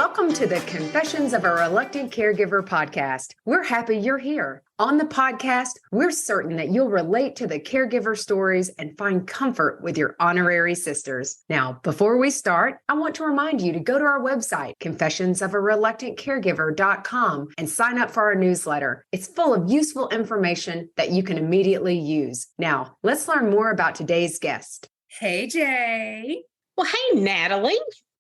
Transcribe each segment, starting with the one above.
Welcome to the Confessions of a Reluctant Caregiver podcast. We're happy you're here. On the podcast, we're certain that you'll relate to the caregiver stories and find comfort with your honorary sisters. Now, before we start, I want to remind you to go to our website, confessionsofareluctantcaregiver.com, and sign up for our newsletter. It's full of useful information that you can immediately use. Now, let's learn more about today's guest. Hey, Jay. Well, hey, Natalie.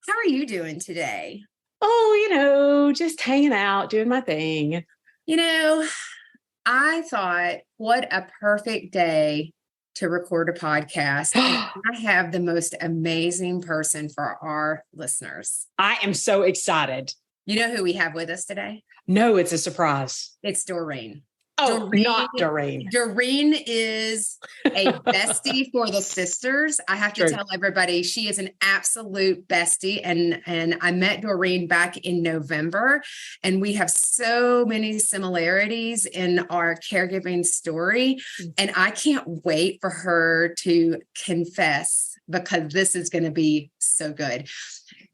How are you doing today? Oh, just hanging out, doing my thing. I thought, what a perfect day to record a podcast. I have the most amazing person for our listeners. I am so excited. You know who we have with us today? No, it's a surprise. It's Doreen. Oh, not Doreen. Doreen is a bestie for the sisters. I have to tell everybody she is an absolute bestie. And I met Doreen back in November, and we have so many similarities in our caregiving story. And I can't wait for her to confess, because this is going to be so good.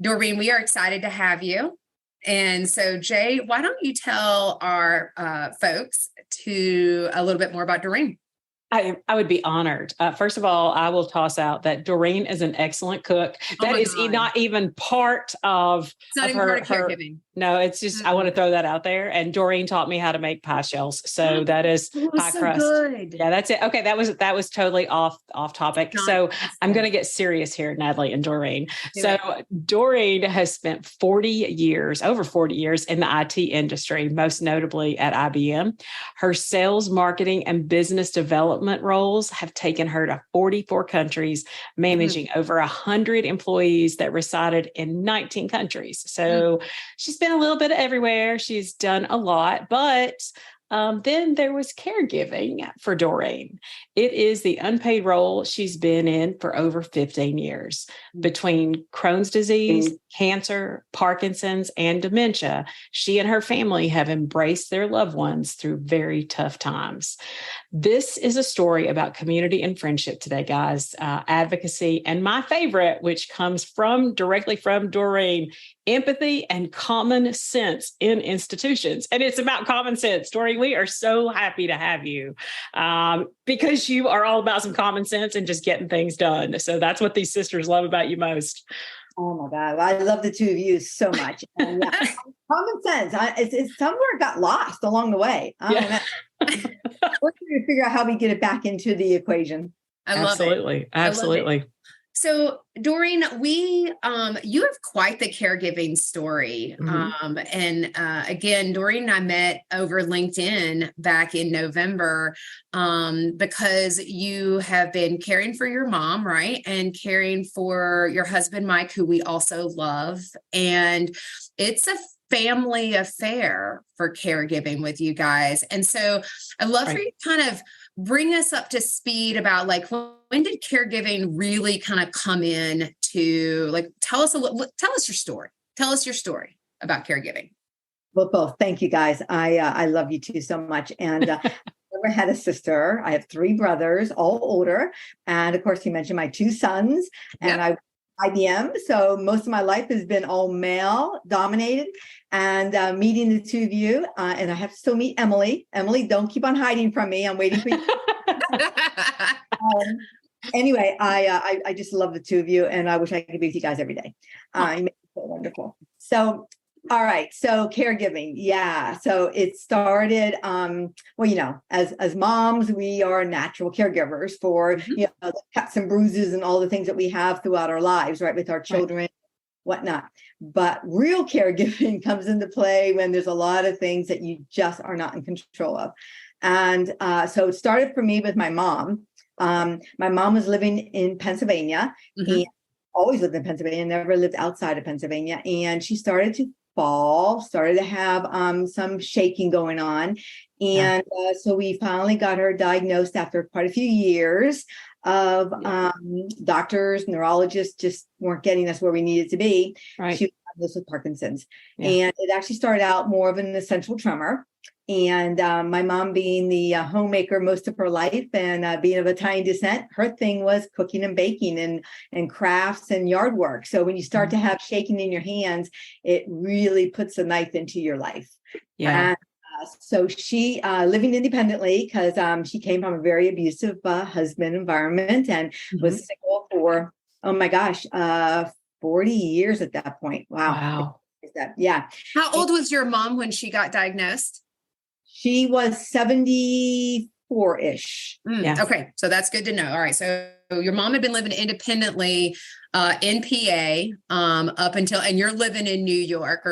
Doreen, we are excited to have you. And so, Jay, why don't you tell our folks a little bit more about Doreen? I would be honored. First of all, I will toss out that Doreen is an excellent cook. That is not even part of It's not even part of caregiving. No, it's just, I want to throw that out there. And Doreen taught me how to make pie shells. So that is pie crust. Good. Yeah, that's it. Okay. That was totally off topic. So I'm going to get serious here, Natalie and Doreen. Doreen has spent over 40 years in the IT industry, most notably at IBM. Her sales, marketing, and business development roles have taken her to 44 countries, managing over 100 employees that resided in 19 countries. So she's been a little bit everywhere. She's done a lot, but then there was caregiving for Doreen. It is the unpaid role she's been in for over 15 years. Between Crohn's disease, cancer, Parkinson's, and dementia, she and her family have embraced their loved ones through very tough times. This is a story about community and friendship today, guys, advocacy, and my favorite, which comes directly from Doreen, empathy and common sense in institutions. And it's about common sense. Doreen, we are so happy to have you because you are all about some common sense and just getting things done. So that's what these sisters love about you most. Oh my God. Well, I love the two of you so much. And, common sense. It's somewhere got lost along the way. We're trying to figure out how we get it back into the equation. I love it. Absolutely. So, Doreen, you have quite the caregiving story. Again, Doreen and I met over LinkedIn back in November because you have been caring for your mom, right? And caring for your husband, Mike, who we also love. And it's a family affair for caregiving with you guys. And so I'd love for you to kind of bring us up to speed about when did caregiving really kind of come in to tell us your story. Tell us your story about caregiving. Well, both. Thank you guys. I love you two so much. And I never had a sister. I have 3 brothers, all older. And of course, you mentioned my 2 sons and IBM. So most of my life has been all male dominated, and meeting the two of you. And I have to still meet Emily. Emily, don't keep on hiding from me. I'm waiting for you. Anyway, I just love the two of you, and I wish I could be with you guys every day. You make it so wonderful. So, all right. So caregiving. Yeah. So it started, as moms, we are natural caregivers for, the cuts and bruises and all the things that we have throughout our lives, right? With our children, whatnot. But real caregiving comes into play when there's a lot of things that you just are not in control of. And so it started for me with my mom. My mom was living in Pennsylvania, and always lived in Pennsylvania, never lived outside of Pennsylvania. And she started to started to have some shaking going on. And so we finally got her diagnosed after quite a few years of doctors, neurologists just weren't getting us where we needed to be. Right. She was diagnosed with Parkinson's. And it actually started out more of an essential tremor. And my mom being the homemaker most of her life and being of Italian descent, her thing was cooking and baking and crafts and yard work. So when you start to have shaking in your hands, it really puts a knife into your life. Yeah. And, so she living independently because she came from a very abusive husband environment and was single for, oh my gosh, 40 years at that point. Wow. Yeah. How old was your mom when she got diagnosed? She was 74-ish. Yeah. Okay. So that's good to know. All right. So your mom had been living independently in PA up until, and you're living in New York,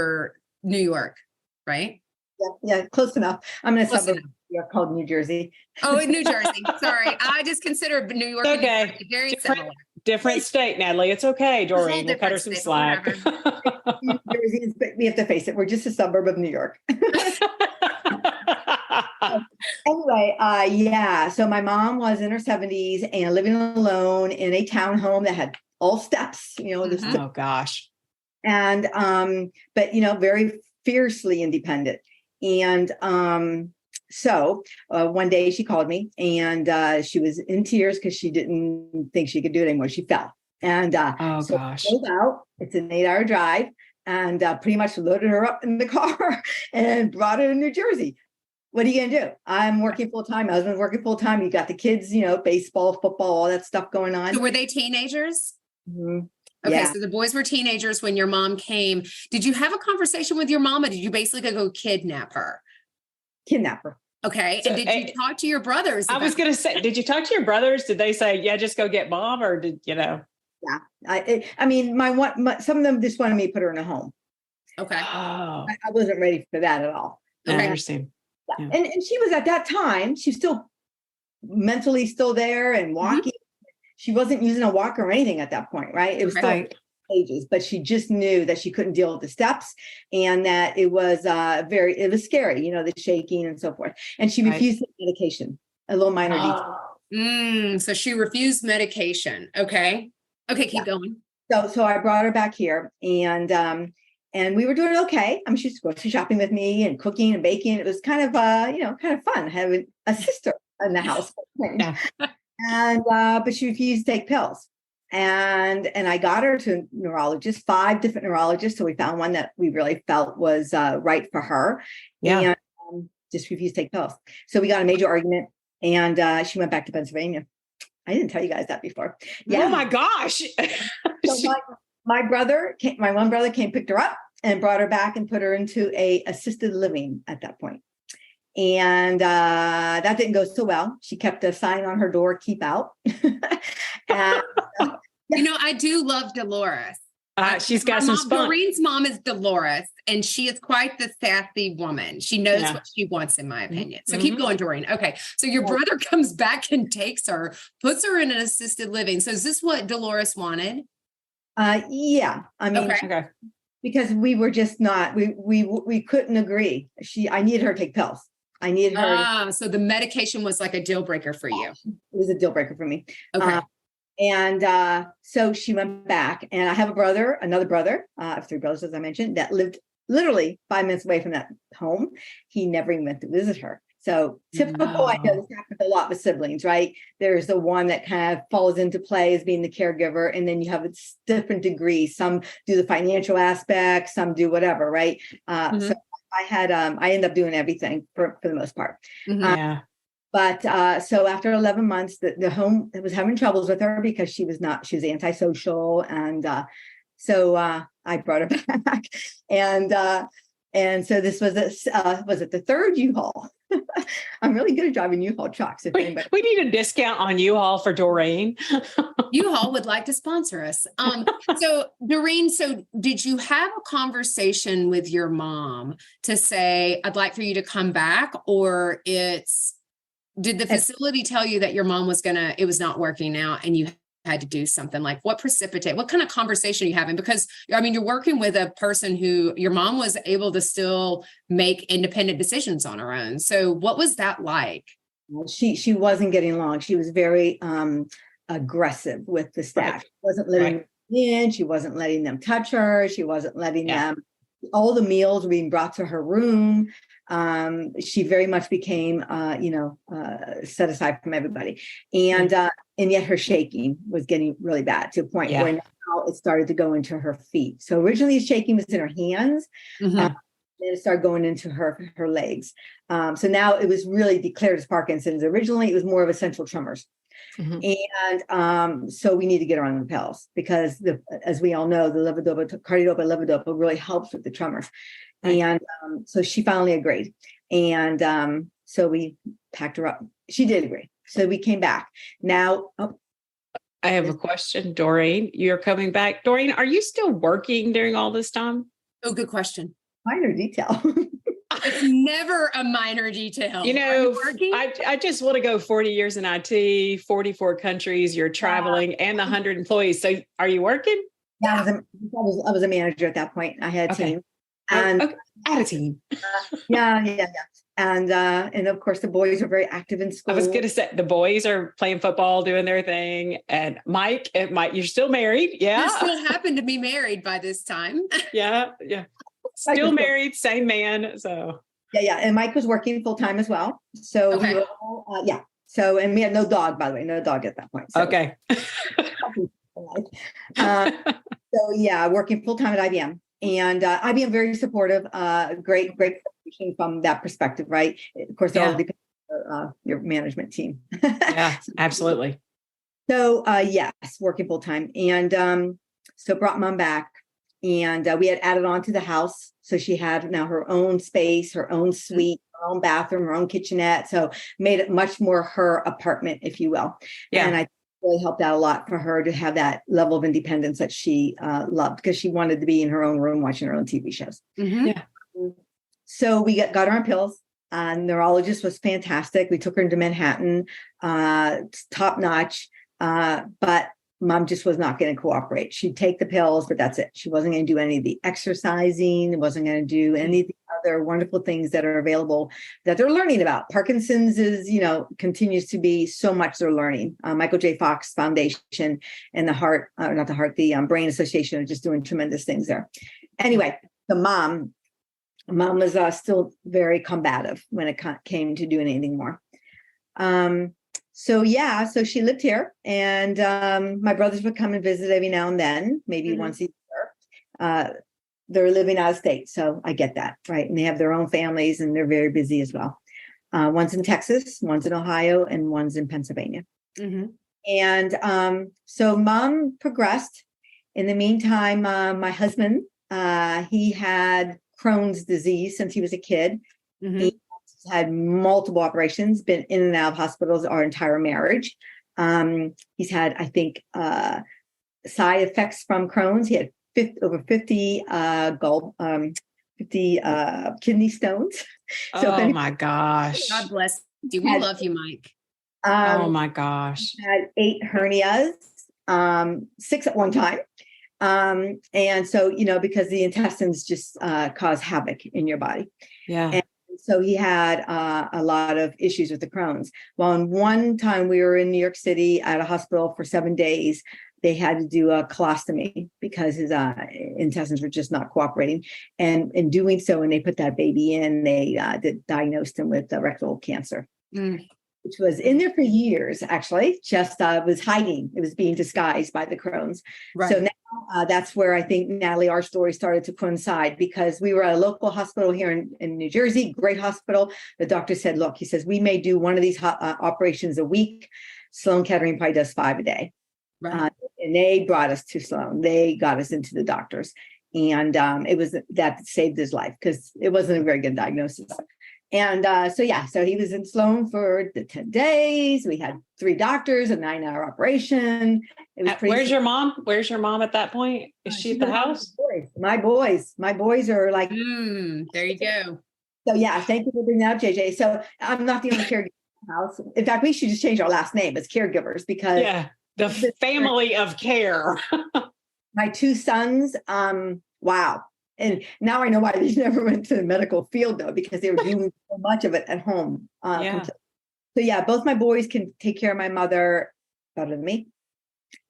right? Yeah, close enough. I'm in a suburb of New York called New Jersey. Oh, in New Jersey. Sorry. I just consider New York and New Jersey very similar. Different state, Natalie. It's okay, Doreen. We'll cut her some slack. New Jersey, we have to face it. We're just a suburb of New York. Anyway, yeah. So my mom was in her 70s and living alone in a townhome that had all steps, Oh gosh. And but very fiercely independent. And so one day she called me and she was in tears because she didn't think she could do it anymore. She fell. And so gosh. pulled out. It's an 8-hour drive and pretty much loaded her up in the car and brought her to New Jersey. What are you going to do? I'm working full time. My husband's working full time. You got the kids, baseball, football, all that stuff going on. So were they teenagers? Mm-hmm. Okay, Yeah. so the boys were teenagers when your mom came. Did you have a conversation with your mom, or did you basically go kidnap her? Kidnap her. Okay, So, and did you talk to your brothers? I was going to say, did you talk to your brothers? Did they say, yeah, just go get mom, or did Yeah, I mean, some of them just wanted me to put her in a home. Okay. Oh, I wasn't ready for that at all. I understand. Yeah. And she was at that time, she was still mentally still there and walking. She wasn't using a walker or anything at that point, right? It was still ages, but she just knew that she couldn't deal with the steps and that it was it was scary, the shaking and so forth. And she refused medication, a little minor detail. So she refused medication. Okay, keep going. So I brought her back here and we were doing okay. I mean, she used to go shopping with me and cooking and baking. It was kind of kind of fun having a sister in the house. Yeah. And but she refused to take pills. And I got her to neurologists, 5 different neurologists. So we found one that we really felt was right for her. Yeah. And just refused to take pills. So we got a major argument and she went back to Pennsylvania. I didn't tell you guys that before. Yeah. Oh my gosh. So my one brother came, picked her up and brought her back and put her into a assisted living at that point. And that didn't go so well. She kept a sign on her door, keep out. And, I do love Dolores. She's got some spunk. Doreen's mom is Dolores, and she is quite the sassy woman. She knows what she wants, in my opinion. So keep going, Doreen. Okay. So your brother comes back and takes her, puts her in an assisted living. So is this what Dolores wanted? Yeah. I mean, Okay. Because we were just not, we couldn't agree. I needed her to take pills. I needed her. So the medication was like a deal breaker for you. It was a deal breaker for me. Okay. And so she went back, and I have another brother, I have 3 brothers, as I mentioned, that lived literally 5 minutes away from that home. He never even went to visit her. So typical, I know this happens a lot with siblings, right? There's the one that kind of falls into play as being the caregiver, and then you have different degrees. Some do the financial aspect, some do whatever, right? So I ended up doing everything for the most part. Yeah. But so after 11 months, the home was having troubles with her because she was antisocial. And so I brought her back. And so this was it the 3rd U-Haul? I'm really good at driving U-Haul trucks. We need a discount on U-Haul for Doreen. U-Haul would like to sponsor us. So Doreen, did you have a conversation with your mom to say, I'd like for you to come back, or did the facility tell you that your mom it was not working out and you had to do something? Like what kind of conversation are you having? Because I mean, you're working with a person who your mom was able to still make independent decisions on her own. So what was that like? She wasn't getting along. She was very aggressive with the staff. Right. She wasn't letting them in. She wasn't letting them touch her. She wasn't letting them. All the meals were being brought to her room. She very much became, set aside from everybody. And yet her shaking was getting really bad to a point where now it started to go into her feet. So originally shaking was in her hands. Then it started going into her legs. So now it was really declared as Parkinson's. Originally, it was more of essential tremors. And so we need to get her on the pills because, as we all know, the levodopa, cardidopa, levodopa really helps with the tremors. And so she finally agreed. And so we packed her up. She did agree. So we came back. Now, I have a question, Doreen. You're coming back. Doreen, are you still working during all this time? Oh, good question. Minor detail. It's never a minor detail. I just want to go 40 years in IT, 44 countries, you're traveling, and the 100 employees. So are you working? Yeah, I was a manager at that point. I had a team. And I had a team. Yeah. And of course, the boys are very active in school. I was going to say the boys are playing football, doing their thing. And Mike, you're still married. Yeah. You still happen to be married by this time. Yeah. Still married, same man. So yeah. And Mike was working full time as well. So we were all, So, and we had no dog, by the way, no dog at that point. So. Okay. Working full time at IBM. And IBM very supportive, great from that perspective, right? Of course, it all depends on your management team. Yeah, absolutely. So yes, working full time, and so brought mom back, and we had added on to the house, so she had now her own space, her own suite, her own bathroom, her own kitchenette. So made it much more her apartment, if you will. Yeah. And I really helped out a lot for her to have that level of independence that she loved, because she wanted to be in her own room watching her own TV shows. Yeah. So we got her on pills. Neurologist was fantastic. We took her into Manhattan, top notch. But mom just was not going to cooperate. She'd take the pills, but that's it. She wasn't going to do any of the exercising. Wasn't going to do any of the other wonderful things that are available that they're learning about. Parkinson's is, continues to be so much they're learning. Michael J. Fox Foundation and the Brain Association are just doing tremendous things there. Anyway, the mom was still very combative when it came to doing anything more. So she lived here, and my brothers would come and visit every now and then, maybe once a year. They're living out of state, so I get that, right? And they have their own families, and they're very busy as well. One's in Texas, one's in Ohio, and one's in Pennsylvania. And so mom progressed. In the meantime, my husband, he had Crohn's disease since he was a kid. He had multiple operations, been in and out of hospitals our entire marriage. He's had, I think, side effects from Crohn's. He had over 50 kidney stones. So my gosh. God bless you. We love you, Mike. Oh my gosh. Had 8 hernias, 6 at one time. And so, because the intestines just cause havoc in your body. Yeah. And so he had a lot of issues with the Crohn's. Well, in one time we were in New York City at a hospital for 7 days. They had to do a colostomy because his intestines were just not cooperating. And in doing so, when they put that baby in, they diagnosed him with rectal cancer, which was in there for years, actually, just was hiding. It was being disguised by the Crohn's. Right. So now that's where I think, Natalie, our story started to coincide, because we were at a local hospital here in New Jersey, great hospital. The doctor said, look, he says, we may do one of these operations a week. Sloan Kettering probably does 5 a day. Right. And they brought us to Sloan. They got us into the doctors. And it was that saved his life, because it wasn't a very good diagnosis. And so he was in Sloan for the 10 days. We had 3 doctors, a 9-hour operation. It was Where's your mom? Where's your mom at that point? Is she at the house? My boys are like, there you go. So thank you for bringing that up, JJ. So I'm not the only caregiver in the house. In fact, we should just change our last name as caregivers, because the family of care. My 2 sons, wow. And now I know why they never went to the medical field, though, because they were doing so much of it at home. So both my boys can take care of my mother better than me.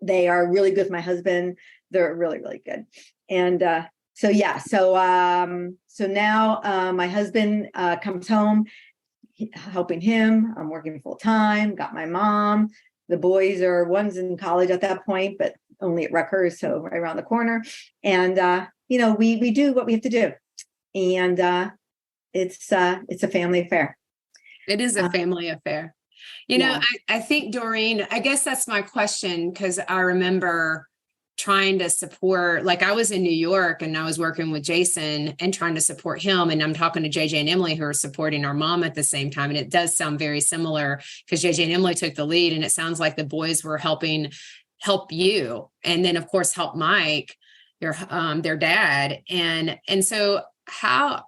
They are really good with my husband. They're really, really good. And So yeah, so now my husband comes home, helping him. I'm working full time. Got my mom. The boys one's in college at that point, but only at Rutgers, so right around the corner. And we do what we have to do, and it's a family affair. It is a family affair. I think, Doreen, I guess that's my question, because I remember trying to support, like I was in New York and I was working with Jason and trying to support him. And I'm talking to JJ and Emily, who are supporting our mom at the same time. And it does sound very similar, because JJ and Emily took the lead, and it sounds like the boys were helping help you. And then of course, help Mike, their dad. And so how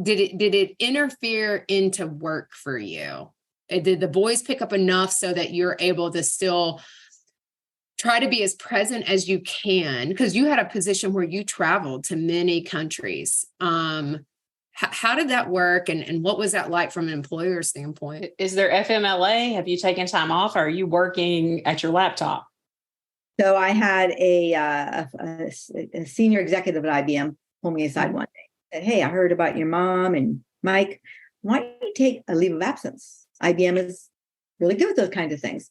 did it interfere into work for you? Did the boys pick up enough so that you're able to still try to be as present as you can? Because you had a position where you traveled to many countries. How did that work? And what was that like from an employer standpoint? Is there FMLA? Have you taken time off? Or are you working at your laptop? So I had a senior executive at IBM pull me aside one day. Said, "Hey, I heard about your mom and Mike. Why don't you take a leave of absence? IBM is really good with those kinds of things."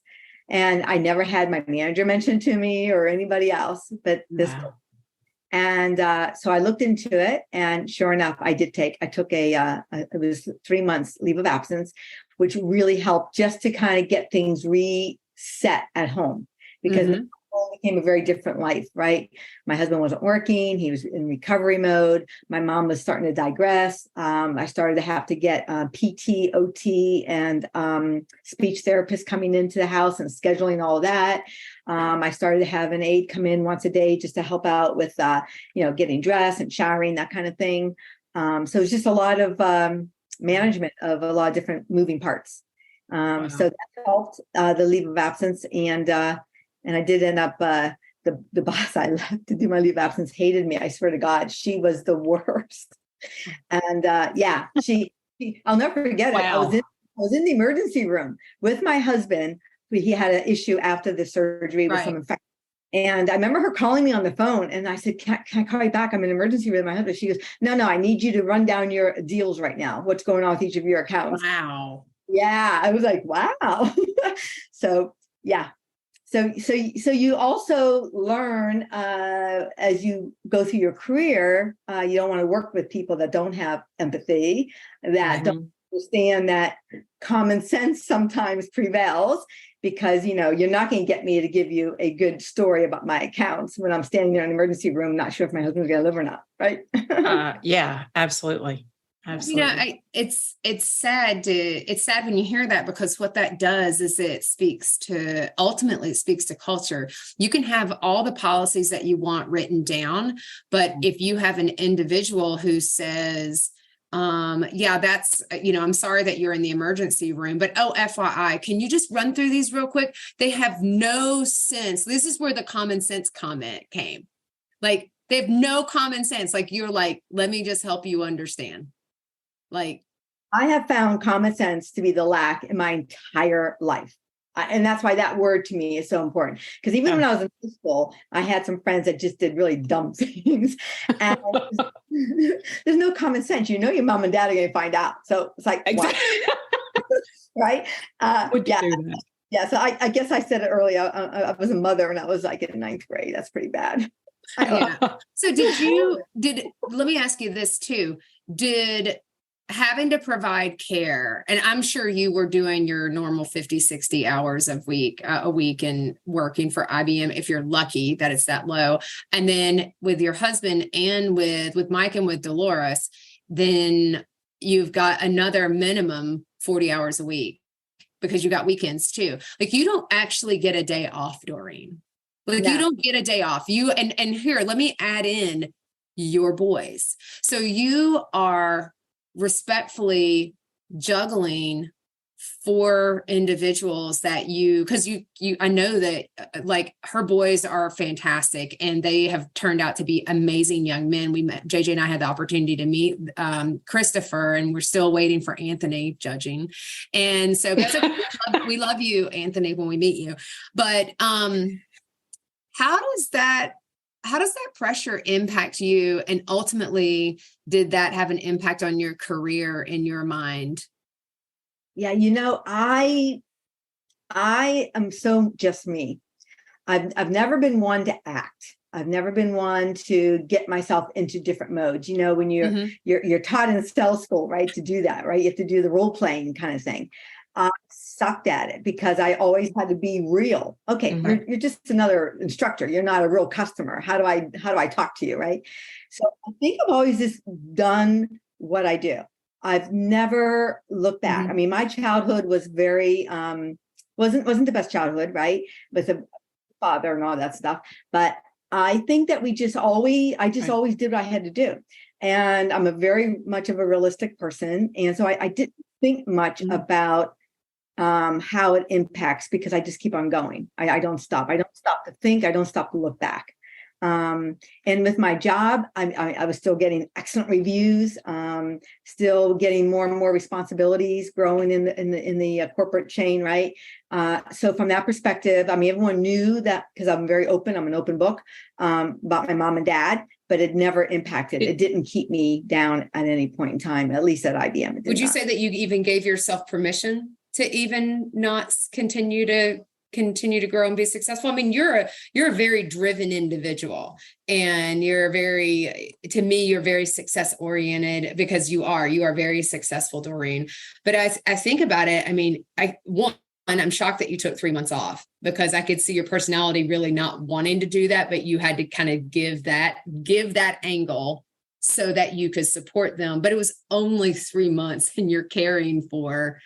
And I never had my manager mention to me or anybody else, but this. Wow. And so I looked into it, and sure enough, I took it was 3 months leave of absence, which really helped just to kind of get things reset at home, because it became a very different life, right? My husband wasn't working. He was in recovery mode. My mom was starting to digress. I started to have to get PT, OT, and speech therapists coming into the house and scheduling all of that. I started to have an aide come in once a day just to help out with, getting dressed and showering, that kind of thing. So it's just a lot of management of a lot of different moving parts. Wow. So that helped the leave of absence. And I did end up, the boss I left to do my leave of absence hated me. I swear to God, she was the worst. And I'll never forget it. Wow. I was in the emergency room with my husband. He had an issue after the surgery with some infection. And I remember her calling me on the phone, and I said, can I call you back? I'm in an emergency room with my husband. She goes, no, I need you to run down your deals right now. What's going on with each of your accounts? Wow. Yeah. I was like, wow. So, yeah. So you also learn as you go through your career, you don't want to work with people that don't have empathy, that don't understand that common sense sometimes prevails, because, you're not going to get me to give you a good story about my accounts when I'm standing there in an emergency room, not sure if my husband's going to live or not. Right. Yeah, absolutely. Absolutely. It's sad when you hear that, because what that does is ultimately it speaks to culture. You can have all the policies that you want written down, but if you have an individual who says, that's, I'm sorry that you're in the emergency room, but FYI, can you just run through these real quick? They have no sense. This is where the common sense comment came. Like, they have no common sense. Like, you're like, let me just help you understand. Like, I have found common sense to be the lack in my entire life. And that's why that word to me is so important. Because even when I was in high school, I had some friends that just did really dumb things. And there's no common sense. Your mom and dad are going to find out. So it's like, exactly. Right? Yeah. So I guess I said it earlier. I was a mother and I was like in 9th grade. That's pretty bad. Yeah. So let me ask you this too. Did having to provide care, and I'm sure you were doing your normal 50, 60 hours a week and working for IBM, if you're lucky that it's that low. And then with your husband and with Mike and with Dolores, then you've got another minimum 40 hours a week, because you got weekends too. Like, you don't actually get a day off, Doreen. Like, you don't get a day off. And here, let me add in your boys. So you are respectfully juggling 4 individuals that because I know that like her boys are fantastic, and they have turned out to be amazing young men. JJ and I had the opportunity to meet Christopher, and we're still waiting for Anthony judging. And so we love you, Anthony, when we meet you. But how how does that pressure impact you? And ultimately, did that have an impact on your career in your mind? Yeah, I am so just me. I've never been one to act. I've never been one to get myself into different modes. When you're taught in sales school, right, to do that, right? You have to do the role playing kind of thing. I sucked at it because I always had to be real. Okay, you're just another instructor. You're not a real customer. How do I talk to you, right? So I think I've always just done what I do. I've never looked back. I mean, my childhood was very wasn't the best childhood, right? With a father and all that stuff. But I think that I just always did what I had to do. And I'm a very much of a realistic person. And so I didn't think much about how it impacts, because I just keep on going. I don't stop. I don't stop to think. I don't stop to look back. And with my job, I was still getting excellent reviews, still getting more and more responsibilities, growing in the corporate chain, right? So from that perspective, I mean, everyone knew that, because I'm very open. I'm an open book about my mom and dad, but it never impacted. It didn't keep me down at any point in time, at least at IBM. Would you say that you even gave yourself permission to even not continue to grow and be successful? I mean, you're a very driven individual, and you're very success oriented, because you are very successful, Doreen. But I think about it. I mean, I'm shocked that you took 3 months off, because I could see your personality really not wanting to do that, but you had to kind of give that angle so that you could support them. But it was only 3 months, and you're caring for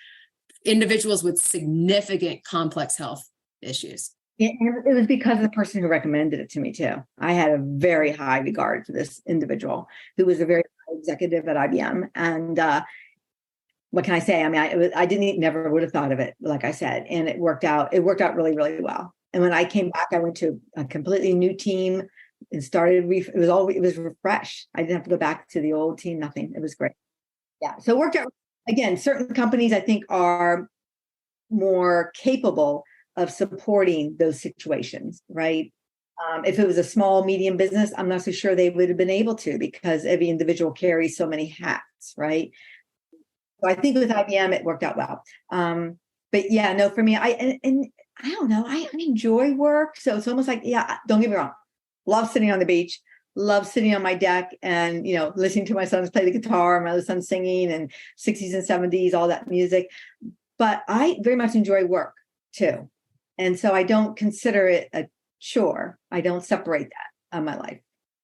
individuals with significant complex health issues. It was because of the person who recommended it to me too. I had a very high regard for this individual who was a very high executive at IBM. And what can I say? I mean, I never would have thought of it, like I said, and it worked out really, really well. And when I came back, I went to a completely new team and started. It was refreshed. I didn't have to go back to the old team. Nothing. It was great. Yeah. So it worked out. Again, certain companies, I think, are more capable of supporting those situations, right? If it was a small, medium business, I'm not so sure they would have been able to, because every individual carries so many hats, right? So I think with IBM, it worked out well. But yeah, no, for me, I don't know, I enjoy work. So it's almost like, yeah, don't get me wrong, love sitting on the beach, love sitting on my deck and, listening to my sons play the guitar, my other son singing, and 60s and 70s, all that music. But I very much enjoy work too. And so I don't consider it a chore. I don't separate that on my life.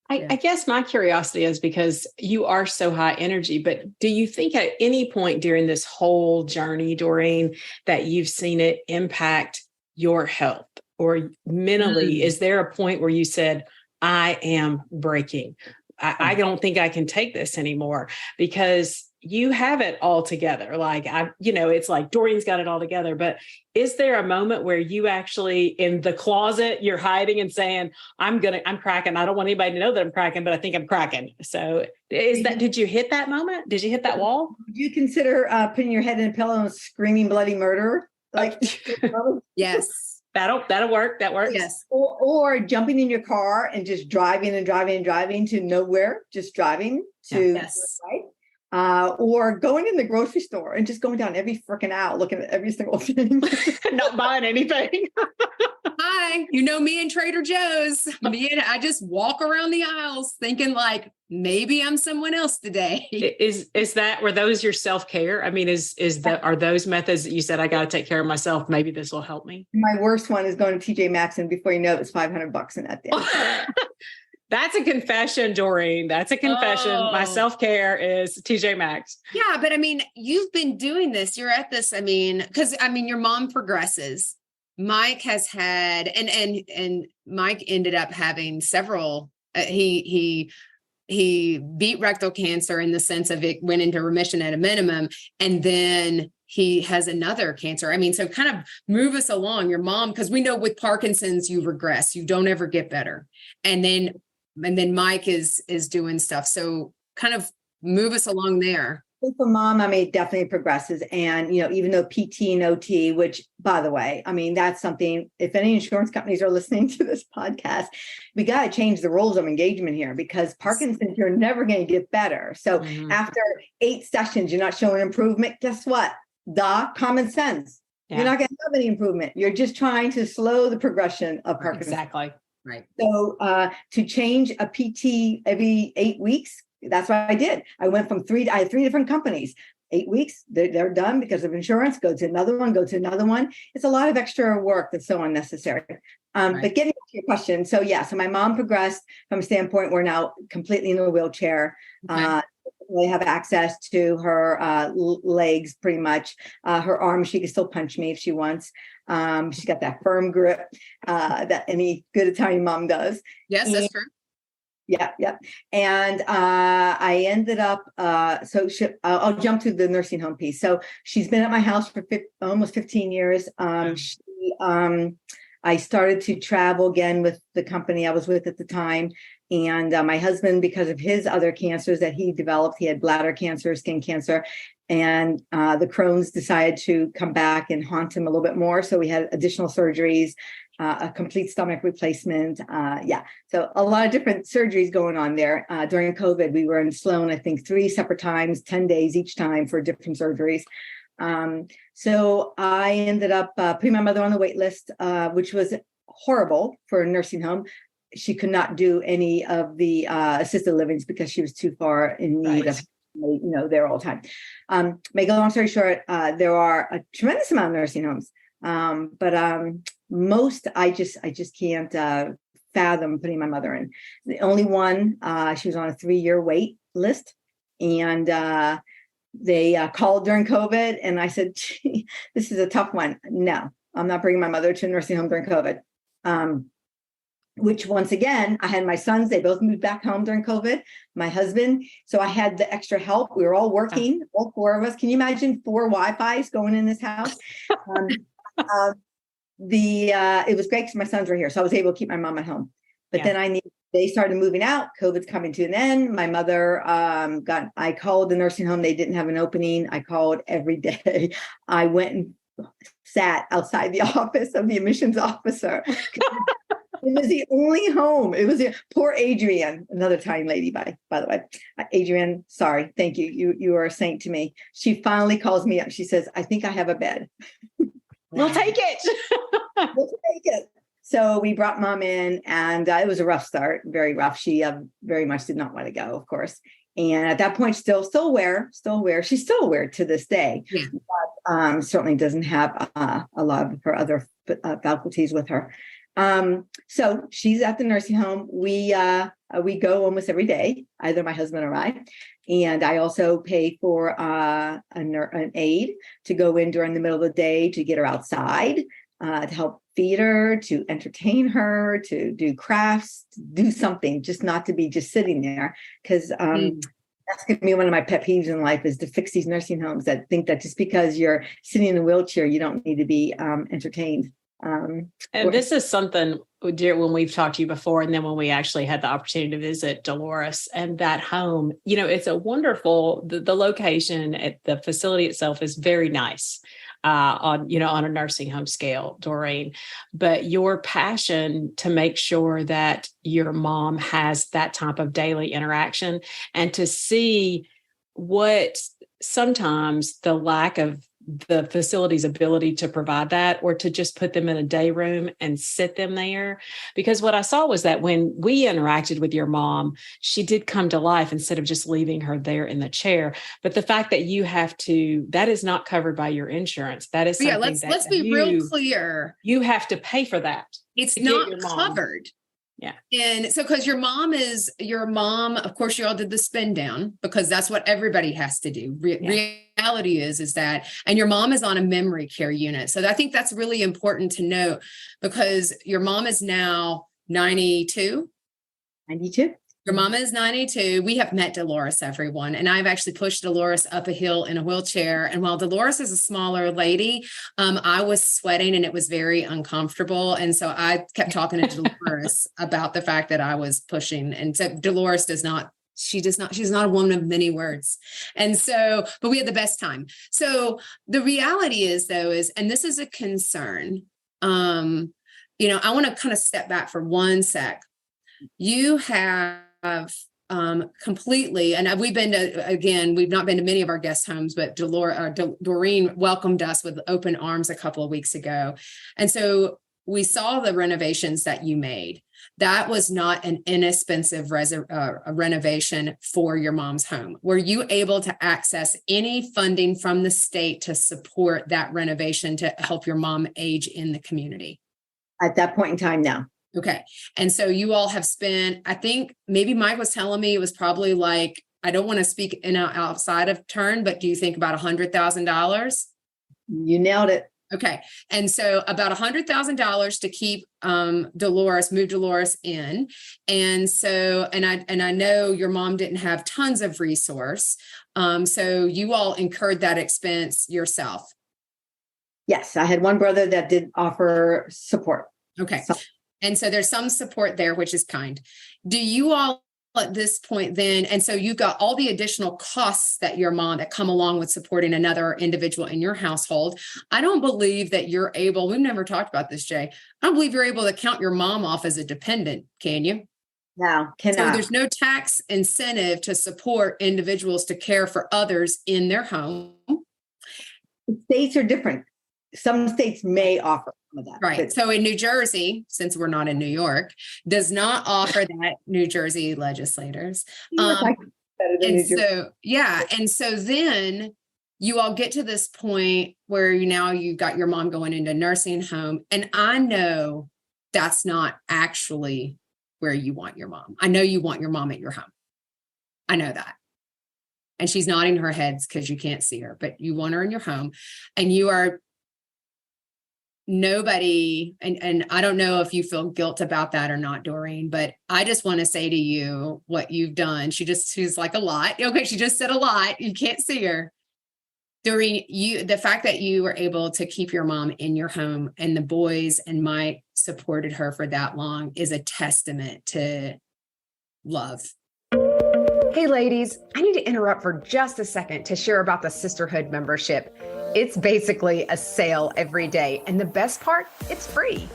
I guess my curiosity is, because you are so high energy, but do you think at any point during this whole journey, Doreen, that you've seen it impact your health or mentally? Is there a point where you said, I am breaking? I don't think I can take this anymore? Because you have it all together. Like, it's like Doreen's got it all together. But is there a moment where you actually, in the closet, you're hiding and saying, I'm cracking. I don't want anybody to know that I'm cracking, but I think I'm cracking. So did you hit that moment? Did you hit that wall? Do you consider putting your head in a pillow and screaming bloody murder? Like, yes. That'll work. That works. Yes. Or jumping in your car and just driving to nowhere, just driving to right. Or going in the grocery store and just going down every freaking aisle, looking at every single thing, not buying anything. Hi, me and Trader Joe's. I just walk around the aisles thinking like, maybe I'm someone else today. Were those your self-care? I mean, are those methods that you said, I got to take care of myself? Maybe this will help me. My worst one is going to TJ Maxx, and before you know it, it's $500 in that day. That's a confession, Doreen. That's a confession. Oh. My self-care is TJ Maxx. Yeah, but I mean, you've been doing this. You're at this. I mean, because your mom progresses. Mike has had, and Mike ended up having several. He beat rectal cancer in the sense of it went into remission at a minimum, and then he has another cancer. I mean, so kind of move us along. Your mom, because we know with Parkinson's you regress, you don't ever get better, and then Mike is doing stuff. So kind of move us along there. For mom, I mean, it definitely progresses. And, even though PT and OT, which by the way, I mean, that's something, if any insurance companies are listening to this podcast, we got to change the rules of engagement here, because Parkinson's, you're never going to get better. So after 8 sessions, you're not showing improvement. Guess what? Common sense. Yeah. You're not going to have any improvement. You're just trying to slow the progression of Parkinson's. Exactly. Right. So to change a PT every 8 weeks, that's what I did. I went from I had 3 different companies. 8 weeks, they're done because of insurance. Go to another one. It's a lot of extra work that's so unnecessary. Right. But getting to your question, so my mom progressed from a standpoint, we're now completely in a wheelchair. Okay. We have access to her legs, pretty much. Her arms, she can still punch me if she wants. She's got that firm grip that any good Italian mom does. Yes, that's true. Yeah. And I ended up, I'll jump to the nursing home piece. So she's been at my house for almost 15 years. I started to travel again with the company I was with at the time. And my husband, because of his other cancers that he developed, he had bladder cancer, skin cancer, and the Crohn's decided to come back and haunt him a little bit more. So we had additional surgeries, a complete stomach replacement. So a lot of different surgeries going on there. During COVID, we were in Sloan, I think 3 separate times, 10 days each time for different surgeries. So I ended up putting my mother on the wait list, which was horrible for a nursing home. She could not do any of the assisted livings because she was too far in need of, there all the time. Make a long story short, there are a tremendous amount of nursing homes, but most I just can't fathom putting my mother in. The only one, she was on a 3-year wait list, and they called during COVID, and I said, gee, this is a tough one. No, I'm not bringing my mother to a nursing home during COVID. Which once again, I had my sons, they both moved back home during COVID, my husband. So I had the extra help. We were all working, all 4 of us. Can you imagine 4 Wi-Fis going in this house? It was great because my sons were here. So I was able to keep my mom at home. But then they started moving out. COVID's coming to an end. My mother I called the nursing home. They didn't have an opening. I called every day. I went and sat outside the office of the admissions officer. It was the only home. It was poor Adrienne, another Italian lady, by the way. Adrienne, sorry. Thank you. You are a saint to me. She finally calls me up. She says, I think I have a bed. We'll take it. We'll take it. So we brought mom in, and it was a rough start, very rough. She very much did not want to go, of course. And at that point, still aware. She's still aware to this day. Yeah. But certainly doesn't have a lot of her other faculties with her. So she's at the nursing home. We go almost every day, either my husband or I. And I also pay for an aide to go in during the middle of the day to get her outside, to help feed her, to entertain her, to do crafts, to do something, just not to be just sitting there. Because that's going to be one of my pet peeves in life, is to fix these nursing homes that think that just because you're sitting in a wheelchair, you don't need to be entertained. And this is something, dear, when we've talked to you before, and then when we actually had the opportunity to visit Dolores and that home, it's a wonderful, the location at the facility itself is very nice on a nursing home scale, Doreen, but your passion to make sure that your mom has that type of daily interaction, and to see what sometimes the lack of the facility's ability to provide that, or to just put them in a day room and sit them there. Because what I saw was that when we interacted with your mom, she did come to life instead of just leaving her there in the chair. But the fact that that is not covered by your insurance. That is something let's be real clear. You have to pay for that. It's not covered. Yeah. And so, because your mom, of course, you all did the spin down, because that's what everybody has to do. Reality is that, and your mom is on a memory care unit. So I think that's really important to note, because your mom is now 92. 92. Your mama is 92. We have met Dolores, everyone. And I've actually pushed Dolores up a hill in a wheelchair. And while Dolores is a smaller lady, I was sweating and it was very uncomfortable. And so I kept talking to Dolores about the fact that I was pushing. And so Dolores does not she's not a woman of many words. And so, but we had the best time. So the reality is though, and this is a concern. I want to kind of step back for one sec. You have completely, and we've not been to many of our guest homes, but Doreen welcomed us with open arms a couple of weeks ago. And so we saw the renovations that you made. That was not an inexpensive renovation for your mom's home. Were you able to access any funding from the state to support that renovation to help your mom age in the community? At that point in time, no. Okay. And so you all have spent, I think maybe Mike was telling me it was probably like, I don't want to speak outside of turn, but do you think about $100,000? You nailed it. Okay. And so about $100,000 to keep move Dolores in. And so, and I know your mom didn't have tons of resource. So you all incurred that expense yourself. Yes. I had one brother that did offer support. Okay. And so there's some support there, which is kind. Do you all at this point then, and so you've got all the additional costs that come along with supporting another individual in your household. I don't believe that you're able, we've never talked about this, Jay. I don't believe you're able to count your mom off as a dependent, can you? No, cannot. So there's no tax incentive to support individuals to care for others in their home. States are different. Some states may offer some of that. Right. So in New Jersey, since we're not in New York, does not offer that. New Jersey legislators. And so then you all get to this point where you've got your mom going into nursing home. And I know that's not actually where you want your mom. I know you want your mom at your home. I know that. And she's nodding her head because you can't see her, but you want her in your home, and you are nobody, and I don't know if you feel guilt about that or not, Doreen, but I just want to say to you what you've done. She's like a lot. Okay, she just said a lot. You can't see her. Doreen, the fact that you were able to keep your mom in your home and the boys and Mike supported her for that long is a testament to love. Hey ladies, I need to interrupt for just a second to share about the Sisterhood membership. It's basically a sale every day, and the best part, it's free.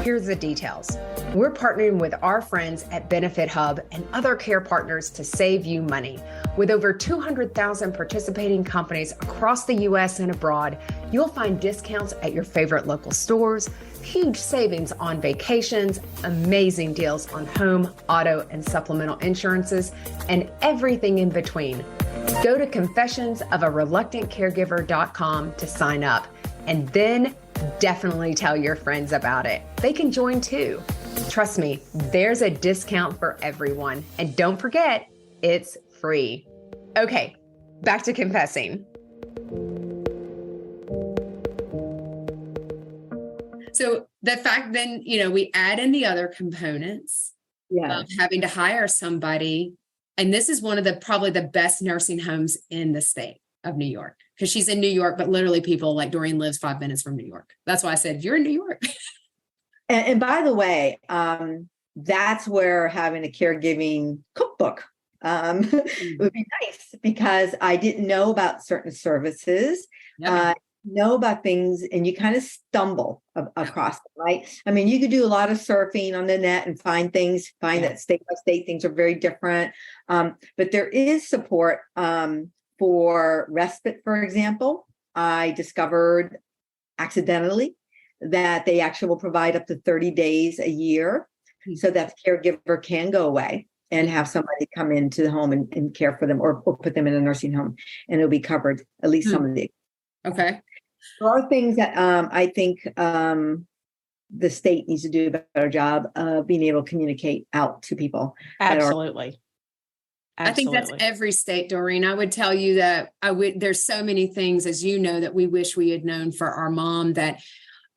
Here's the details. We're partnering with our friends at Benefit Hub and other care partners to save you money. With over 200,000 participating companies across the U.S. and abroad, you'll find discounts at your favorite local stores, huge savings on vacations, amazing deals on home, auto, and supplemental insurances, and everything in between. Go to confessionsofareluctantcaregiver.com to sign up, and then definitely tell your friends about it. They can join too. Trust me, there's a discount for everyone. And don't forget, it's free. Okay, back to confessing. So the fact then, we add in the other components of having to hire somebody. And this is one of probably the best nursing homes in the state of New York, because she's in New York, but literally people like Doreen lives 5 minutes from New York. That's why I said, you're in New York. And by the way, that's where having a caregiving cookbook would be nice, because I didn't know about certain services. Know about things, and you kind of stumble across it, right? I mean, you could do a lot of surfing on the net and find that state by state things are very different. But there is support for respite, for example. I discovered accidentally that they actually will provide up to 30 days a year so that the caregiver can go away and have somebody come into the home and care for them, or put them in a nursing home, and it'll be covered, at least some of the. Okay. There are things that I think the state needs to do a better job of being able to communicate out to people. Absolutely. I think that's every state, Doreen. I would tell you that there's so many things, as you know, that we wish we had known for our mom, that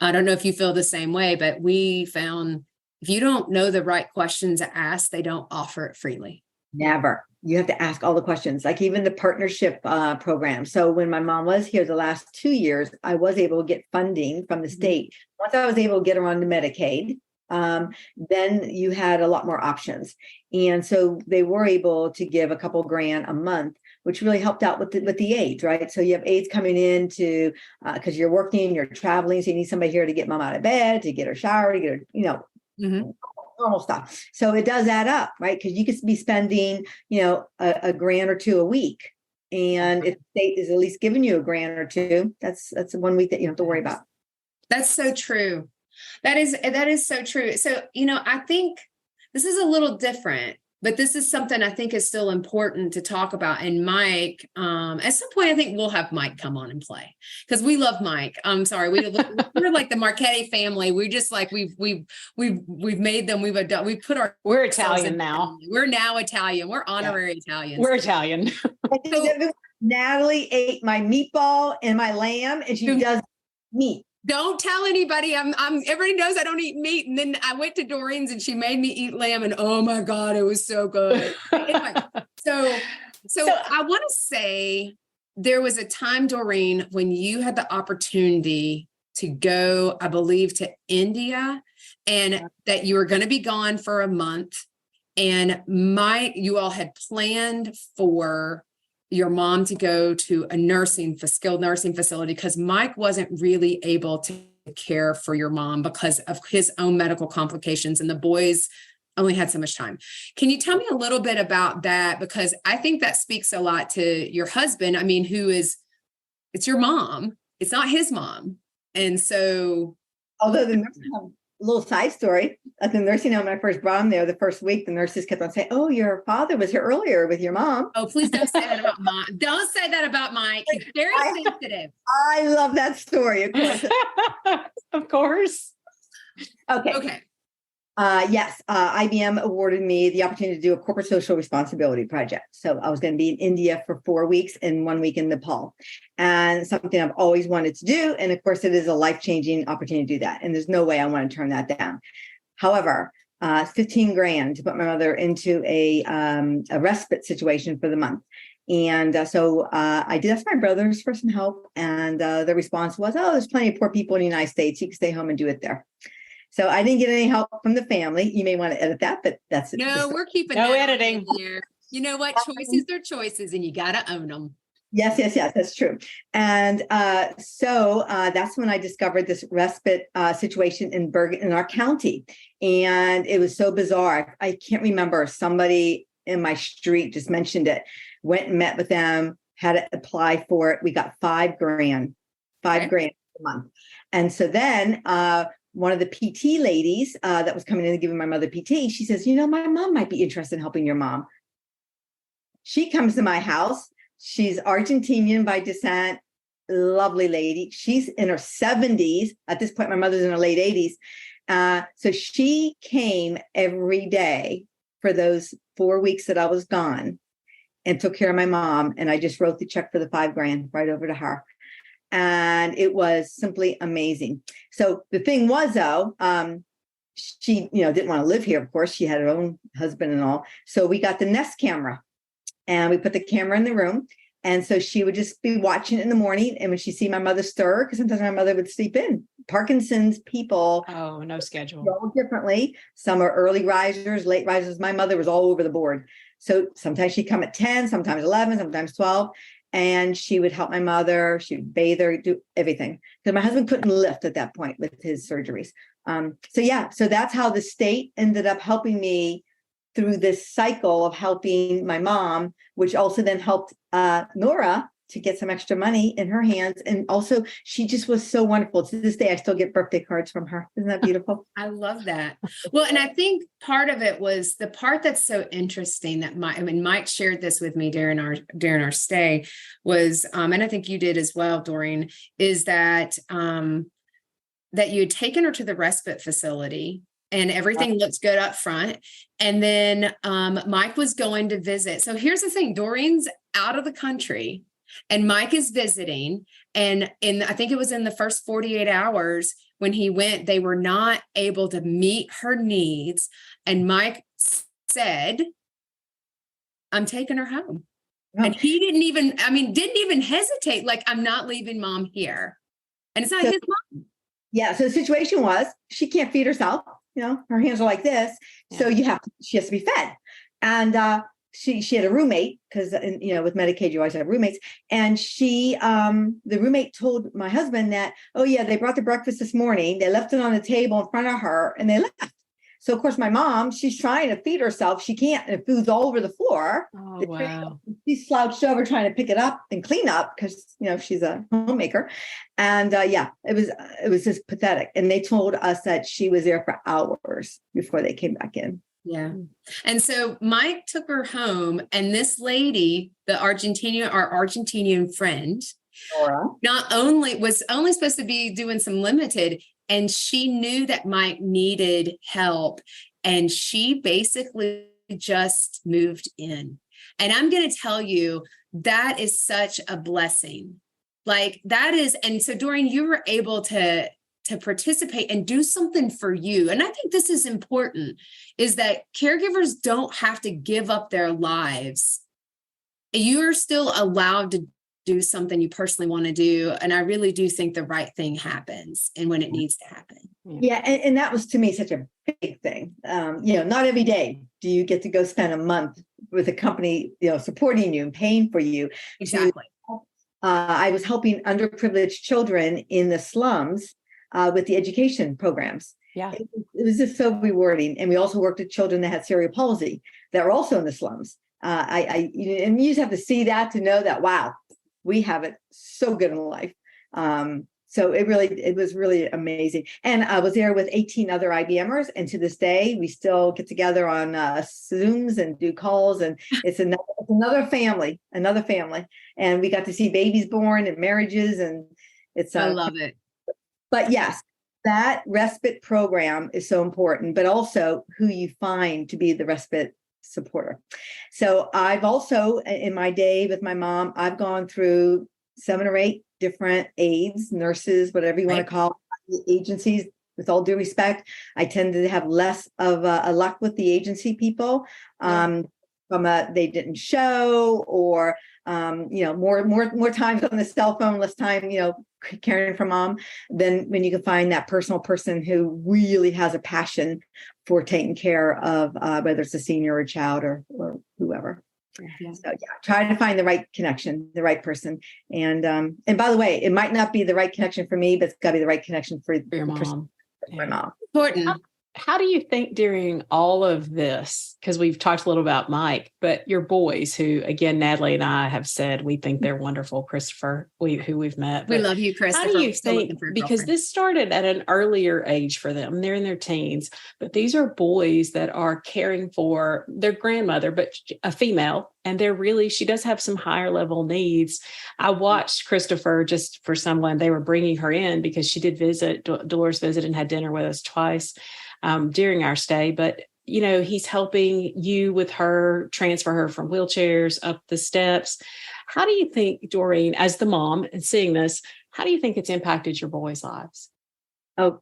I don't know if you feel the same way, but we found if you don't know the right questions to ask, they don't offer it freely. Never. You have to ask all the questions, like even the partnership program. So when my mom was here the last 2 years, I was able to get funding from the state. Once I was able to get her on the Medicaid, then you had a lot more options. And so they were able to give a couple grand a month, which really helped out with the aides, right? So you have aides coming in to, because you're working, you're traveling, so you need somebody here to get mom out of bed, to get her showered, to get her, normal stuff. So it does add up, right? Because you could be spending, a grand or two a week. And if the state is at least giving you a grand or two, that's 1 week that you don't have to worry about. That's so true. That is so true. So, I think this is a little different, but this is something I think is still important to talk about. And Mike, at some point, I think we'll have Mike come on and play because we love Mike. I'm sorry. We're like the Marchetti family. We just like, we've made them, we're Italian now. We're now Italian. We're honorary Italians. We're Italian. So, Natalie ate my meatball and my lamb, and she does meat. Don't tell anybody. Everybody knows I don't eat meat. And then I went to Doreen's and she made me eat lamb, and oh my God, it was so good. Anyway, so I want to say there was a time, Doreen, when you had the opportunity to go, I believe, to India, and that you were going to be gone for a month. And you all had planned for your mom to go to a skilled nursing facility because Mike wasn't really able to care for your mom because of his own medical complications, and the boys only had so much time. Can you tell me a little bit about that? Because I think that speaks a lot to your husband. I mean, it's your mom. It's not his mom. And so. Although the nursing home, little side story, at the nursing home, when I first brought him there, the first week, the nurses kept on saying, "Oh, your father was here earlier with your mom." Oh, please don't say that about Mike. Don't say that about Mike. He's very sensitive. I love that story. Of course. Of course. Okay. Yes, IBM awarded me the opportunity to do a corporate social responsibility project. So I was going to be in India for 4 weeks and 1 week in Nepal, and something I've always wanted to do. And of course, it is a life-changing opportunity to do that. And there's no way I want to turn that down. However, 15 grand to put my mother into a respite situation for the month. And so I did ask my brothers for some help. And the response was, "Oh, there's plenty of poor people in the United States. You can stay home and do it there." So I didn't get any help from the family. You may want to edit that, but that's it. No, we're keeping no that editing here. You know what? Choices are choices, and you got to own them. Yes, that's true. And so that's when I discovered this respite situation in Bergen, in our county. And it was so bizarre. I can't remember. Somebody in my street just mentioned it, went and met with them, had to apply for it. We got $5 grand a month. And so then one of the PT ladies that was coming in and giving my mother PT, she says, "My mom might be interested in helping your mom." She comes to my house. She's Argentinian by descent, lovely lady. She's in her 70s. At this point, my mother's in her late 80s. So she came every day for those 4 weeks that I was gone and took care of my mom. And I just wrote the check for the $5 grand right over to her. And it was simply amazing. So the thing was, though, she, didn't want to live here. Of course, she had her own husband and all. So we got the Nest camera, and we put the camera in the room. And so she would just be watching it in the morning. And when she see my mother stir, because sometimes my mother would sleep in. Parkinson's people. Oh, no schedule. Roll differently. Some are early risers, late risers. My mother was all over the board. So sometimes she'd come at 10, sometimes 11, sometimes 12. And she would help my mother. She would bathe her, do everything. Because my husband couldn't lift at that point with his surgeries. So that's how the state ended up helping me through this cycle of helping my mom, which also then helped Nora to get some extra money in her hands. And also, she just was so wonderful. To this day, I still get birthday cards from her. Isn't that beautiful? I love that. Well, and I think part of it was the part that's so interesting that Mike shared this with me during our stay was, and I think you did as well, Doreen, is that that you had taken her to the respite facility and everything looks good up front. And then Mike was going to visit. So here's the thing, Doreen's out of the country and Mike is visiting. And I think it was in the first 48 hours when he went, they were not able to meet her needs. And Mike said, "I'm taking her home." Oh. And he didn't even hesitate. Like, "I'm not leaving mom here." And it's not his mom. Yeah. So the situation was, she can't feed herself. her hands are like this. Yeah. So she has to be fed. And she had a roommate because, with Medicaid, you always have roommates. And the roommate told my husband that, oh yeah, they brought the breakfast this morning. They left it on the table in front of her and they left. So of course, my mom, she's trying to feed herself. She can't, and food's all over the floor. Oh, wow. She's slouched over trying to pick it up and clean up because, she's a homemaker. And it was just pathetic. And they told us that she was there for hours before they came back in. Yeah. And so Mike took her home, and this lady, our Argentinian friend, Laura, was only supposed to be doing some limited, and she knew that Mike needed help, and she basically just moved in. And I'm going to tell you, that is such a blessing. Like that is, and so Doreen, you were able to participate and do something for you. And I think this is important, is that caregivers don't have to give up their lives. You're still allowed to do something you personally want to do. And I really do think the right thing happens and when it needs to happen. Yeah. And that was to me such a big thing. Not every day do you get to go spend a month with a company, supporting you and paying for you. Exactly. I was helping underprivileged children in the slums with the education programs. Yeah. It was just so rewarding. And we also worked with children that had cerebral palsy that were also in the slums. And you just have to see that to know that, wow, we have it so good in life. So it was really amazing. And I was there with 18 other IBMers. And to this day, we still get together on Zooms and do calls. And it's another family. And we got to see babies born and marriages. And I love it. But yes, that respite program is so important, but also who you find to be the respite supporter. So I've also, in my day with my mom, I've gone through 7 or 8 different aides, nurses, whatever you want to call it, agencies. With all due respect, I tend to have less of a luck with the agency people. They didn't show, or more times on the cell phone, less time, caring for mom, than when you can find that personal person who really has a passion for taking care of whether it's a senior or a child or whoever. Yeah. So try to find the right connection, the right person. And by the way, it might not be the right connection for me, but it's got to be the right connection for your mom. My mom. Important. How do you think during all of this, because we've talked a little about Mike, but your boys, who, again, Natalie and I have said we think they're wonderful, Christopher, who we've met. We love you, Christopher. How do you think, because this started at an earlier age for them, they're in their teens, but these are boys that are caring for their grandmother, but a female, and she does have some higher level needs. I watched Christopher, just for someone, they were bringing her in because she did Dolores visit and had dinner with us twice during our stay, but he's helping you with her, transfer her from wheelchairs up the steps. How do you think, Doreen, as the mom and seeing this, how do you think it's impacted your boys' lives? Oh,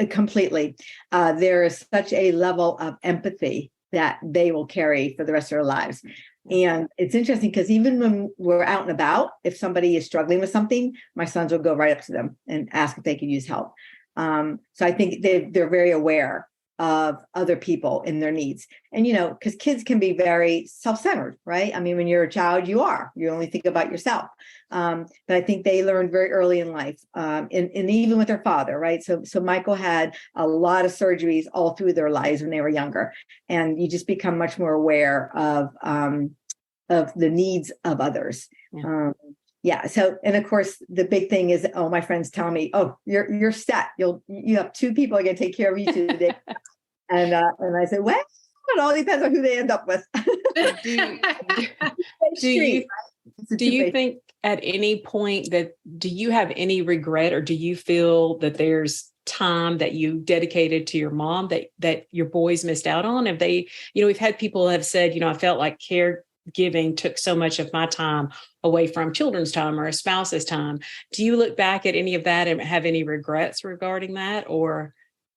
completely. There is such a level of empathy that they will carry for the rest of their lives. And it's interesting because even when we're out and about, if somebody is struggling with something, my sons will go right up to them and ask if they could use help. So I think they're very aware of other people and their needs. And, because kids can be very self-centered, right? I mean, when you're a child, you only think about yourself. But I think they learned very early in life, and even with their father, right? So Michael had a lot of surgeries all through their lives when they were younger. And you just become much more aware of the needs of others. Yeah. So, and of course, the big thing is, my friends tell me, "Oh, you're set. You have 2 people are going to take care of you today." and I said, "Well, it all depends on who they end up with." Do you think at any point do you have any regret, or do you feel that there's time that you dedicated to your mom that your boys missed out on? Have they, we've had people have said, I felt like caregiving took so much of my time away from children's time or a spouse's time. Do you look back at any of that and have any regrets regarding that, or?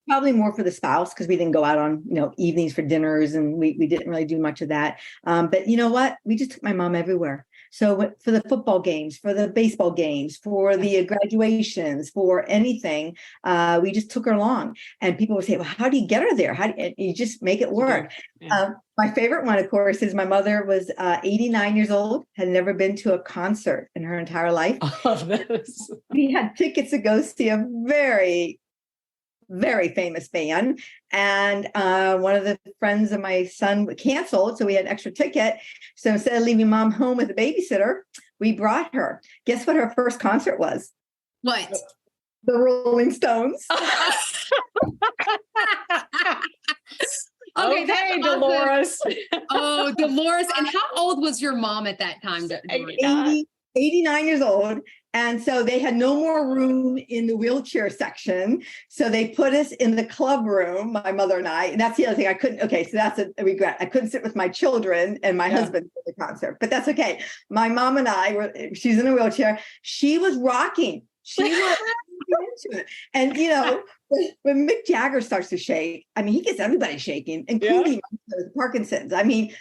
Probably more for the spouse, because we didn't go out on, evenings for dinners, and we didn't really do much of that. But you know what? We just took my mom everywhere. So for the football games, for the baseball games, for the graduations, for anything, we just took her along. And people would say, well, how do you get her there? How do you just make it work? Yeah. My favorite one, of course, is my mother was 89 years old, had never been to a concert in her entire life. I love this. We had tickets to go see a very, very famous band. And one of the friends of my son canceled, so we had an extra ticket. So instead of leaving mom home with a babysitter, we brought her. Guess what her first concert was? What? The Rolling Stones. Okay, Dolores. Oh, Dolores. And how old was your mom at that time? 89 years old. And so they had no more room in the wheelchair section. So they put us in the club room, my mother and I. And that's the other thing I couldn't. Okay, so that's a regret. I couldn't sit with my children and my husband for the concert, but that's okay. My mom and I were, she's in a wheelchair. She was rocking. She was into it. And, you know, when Mick Jagger starts to shake, I mean, he gets everybody shaking, including Parkinson's. I mean,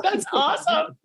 that's awesome.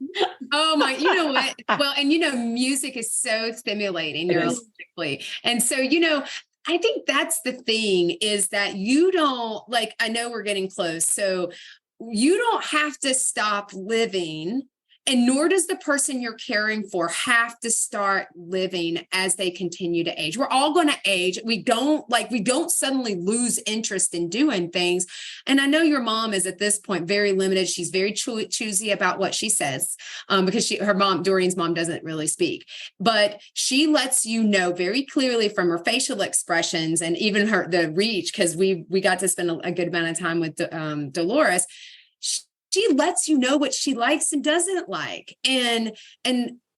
Oh my, you know what? Well, and you know, music is so stimulating neurologically. And so, you know, I think that's the thing is that you don't like, I know we're getting close. So you don't have to stop living. And nor does the person you're caring for have to start living as they continue to age. We're all going to age. We don't suddenly lose interest in doing things. And I know your mom is at this point very limited. She's very choosy about what she says because her mom, Doreen's mom, doesn't really speak. But she lets you know very clearly from her facial expressions and even the reach, because we got to spend a good amount of time with Dolores. She lets you know what she likes and doesn't like. And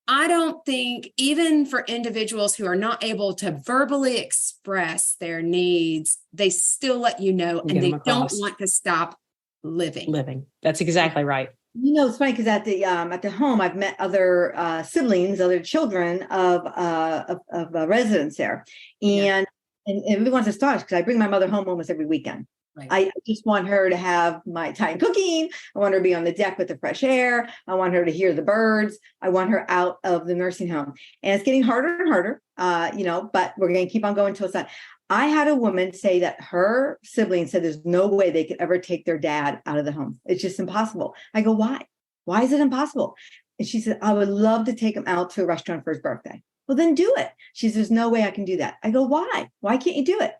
I don't think even for individuals who are not able to verbally express their needs, they still let you know and they don't want to stop living. That's exactly right. You know, it's funny because at the home, I've met other siblings, other children of residents there. And everyone's astonished because I bring my mother home almost every weekend. Right. I just want her to have my Italian cooking. I want her to be on the deck with the fresh air. I want her to hear the birds. I want her out of the nursing home. And it's getting harder and harder, but we're going to keep on going until it's done. I had a woman say that her sibling said there's no way they could ever take their dad out of the home. It's just impossible. I go, why? Why is it impossible? And she said, I would love to take him out to a restaurant for his birthday. Well, then do it. She says, there's no way I can do that. I go, why? Why can't you do it?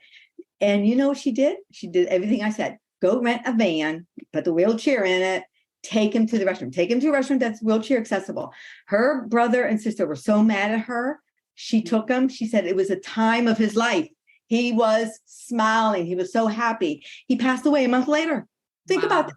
And you know what she did? She did everything I said. Go rent a van, put the wheelchair in it, take him to the restaurant. Take him to a restaurant that's wheelchair accessible. Her brother and sister were so mad at her. She took him. She said it was a time of his life. He was smiling. He was so happy. He passed away a month later. Think about that.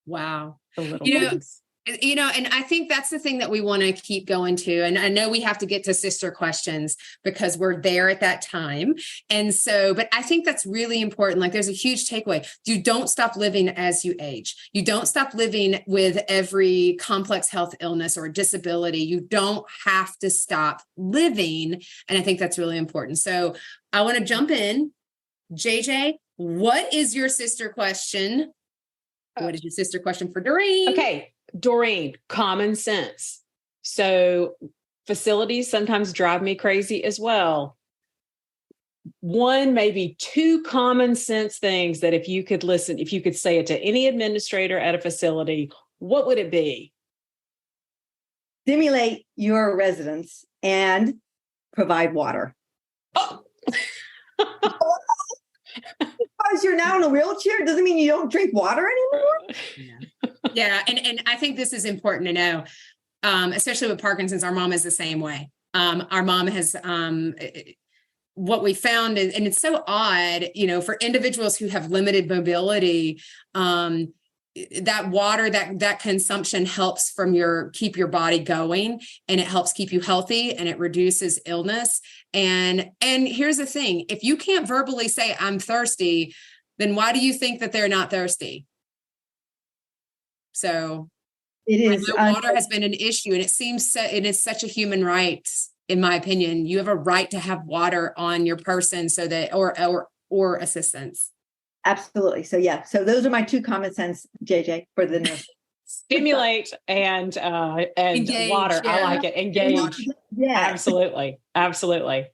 Wow. The little things. And I think that's the thing that we want to keep going to. And I know we have to get to sister questions because we're there at that time. And so, but I think that's really important. Like there's a huge takeaway. You don't stop living as you age. You don't stop living with every complex health illness or disability. You don't have to stop living. And I think that's really important. So I want to jump in. JJ, what is your sister question? What is your sister question for Doreen? Okay. Doreen, common sense. So facilities sometimes drive me crazy as well. One, maybe two common sense things that if you could say it to any administrator at a facility, what would it be? Stimulate your residents and provide water. Oh. Because you're now in a wheelchair doesn't mean you don't drink water anymore. Yeah. And I think this is important to know, especially with Parkinson's. Our mom is the same way. Our mom has what we found, and it's so odd, for individuals who have limited mobility, that water, that consumption helps keep your body going, and it helps keep you healthy, and it reduces illness. And here's the thing, if you can't verbally say I'm thirsty, then why do you think that they're not thirsty? So it is. Water has been an issue, and it is such a human right, in my opinion. You have a right to have water on your person so that, or assistance. Absolutely. So yeah. So those are my two common sense, JJ, for the nurse. Stimulate and Engage, water. I yeah. like it. Engage. Yeah. Absolutely. Absolutely.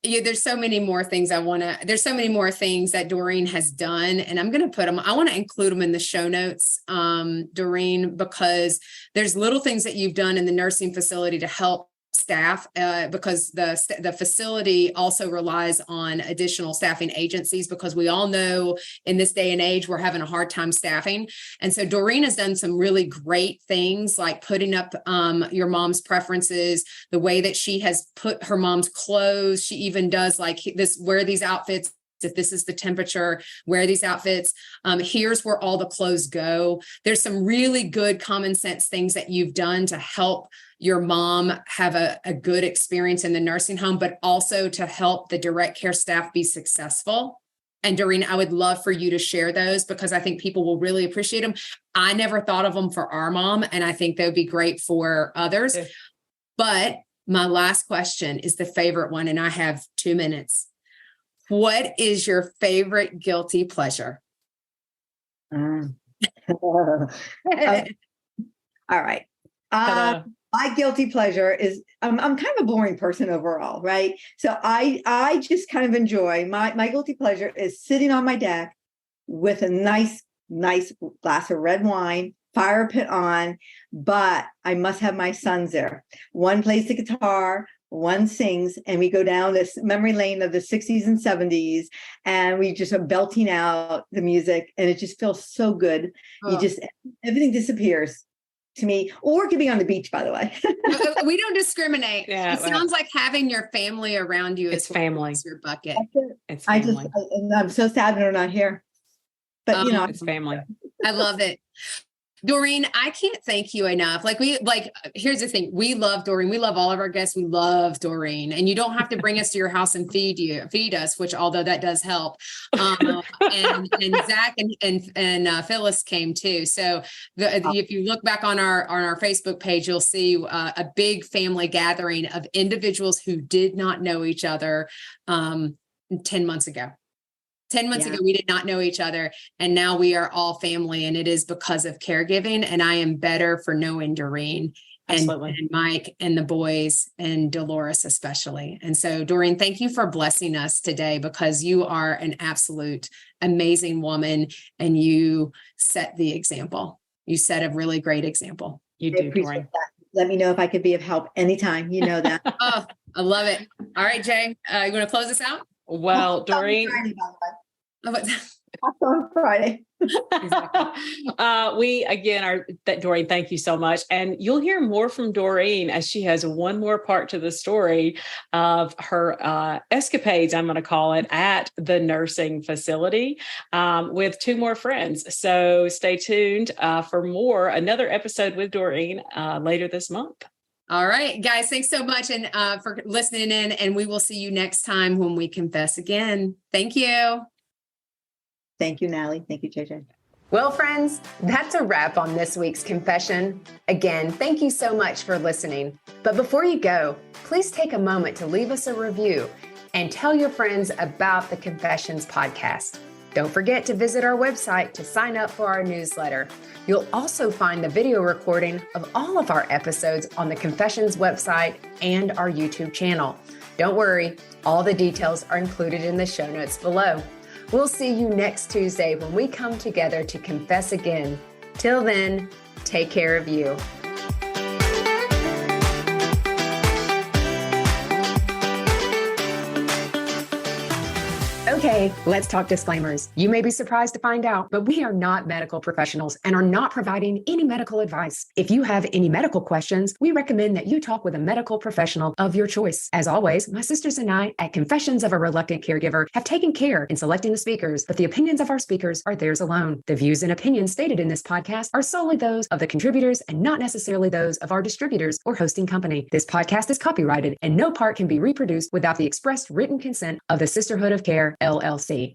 Yeah, there's so many more things there's so many more things that Doreen has done, and I'm going to put them, I want to include them in the show notes, Doreen, because there's little things that you've done in the nursing facility to help staff, because the facility also relies on additional staffing agencies, because we all know in this day and age, we're having a hard time staffing. And so Doreen has done some really great things, like putting up your mom's preferences, the way that she has put her mom's clothes. She even does like this, wear these outfits. If this is the temperature, wear these outfits. Here's where all the clothes go. There's some really good common sense things that you've done to help your mom have a good experience in the nursing home, but also to help the direct care staff be successful. And Doreen, I would love for you to share those, because I think people will really appreciate them. I never thought of them for our mom, and I think they would be great for others. Yeah. But my last question is the favorite one, and I have 2 minutes. What is your favorite guilty pleasure? All right. My guilty pleasure is I'm kind of a boring person overall, right? So I just kind of enjoy my guilty pleasure is sitting on my deck with a nice glass of red wine, fire pit on, but I must have my sons there. One plays the guitar, one sings, and we go down this memory lane of the 60s and 70s, and we just are belting out the music, and it just feels so good. Oh. Everything disappears to me, or it could be on the beach, by the way. We don't discriminate. Yeah, it sounds like having your family around you. It's family. Your bucket. It's family. And I'm so sad they're not here, but It's family. I love it. Doreen, I can't thank you enough. Here's the thing. We love Doreen. We love all of our guests. We love Doreen, and you don't have to bring us to your house and feed us, which, although that does help. And Zach and Phyllis came too. So if you look back on our Facebook page, you'll see a big family gathering of individuals who did not know each other 10 months ago. 10 months ago, we did not know each other, and now we are all family, and it is because of caregiving. And I am better for knowing Doreen and Mike and the boys and Dolores especially. And so, Doreen, thank you for blessing us today, because you are an absolute amazing woman, and you set the example. You set a really great example. You do, Doreen. Let me know if I could be of help anytime. You know that. Oh, I love it. All right, Jay, you want to close us out? Well, Doreen. On Friday. We again are that Doreen, thank you so much. And you'll hear more from Doreen as she has one more part to the story of her escapades, I'm going to call it, at the nursing facility with 2 more friends. So stay tuned for another episode with Doreen later this month. All right, guys, thanks so much and for listening in, and we will see you next time when we confess again. Thank you. Thank you, Natalie. Thank you, JJ. Well, friends, that's a wrap on this week's confession. Again, thank you so much for listening. But before you go, please take a moment to leave us a review and tell your friends about the Confessions podcast. Don't forget to visit our website to sign up for our newsletter. You'll also find the video recording of all of our episodes on the Confessions website and our YouTube channel. Don't worry, all the details are included in the show notes below. We'll see you next Tuesday when we come together to confess again. Till then, take care of you. Okay, let's talk disclaimers. You may be surprised to find out, but we are not medical professionals and are not providing any medical advice. If you have any medical questions, we recommend that you talk with a medical professional of your choice. As always, my sisters and I at Confessions of a Reluctant Caregiver have taken care in selecting the speakers, but the opinions of our speakers are theirs alone. The views and opinions stated in this podcast are solely those of the contributors and not necessarily those of our distributors or hosting company. This podcast is copyrighted and no part can be reproduced without the expressed written consent of the Sisterhood of Care, LLC.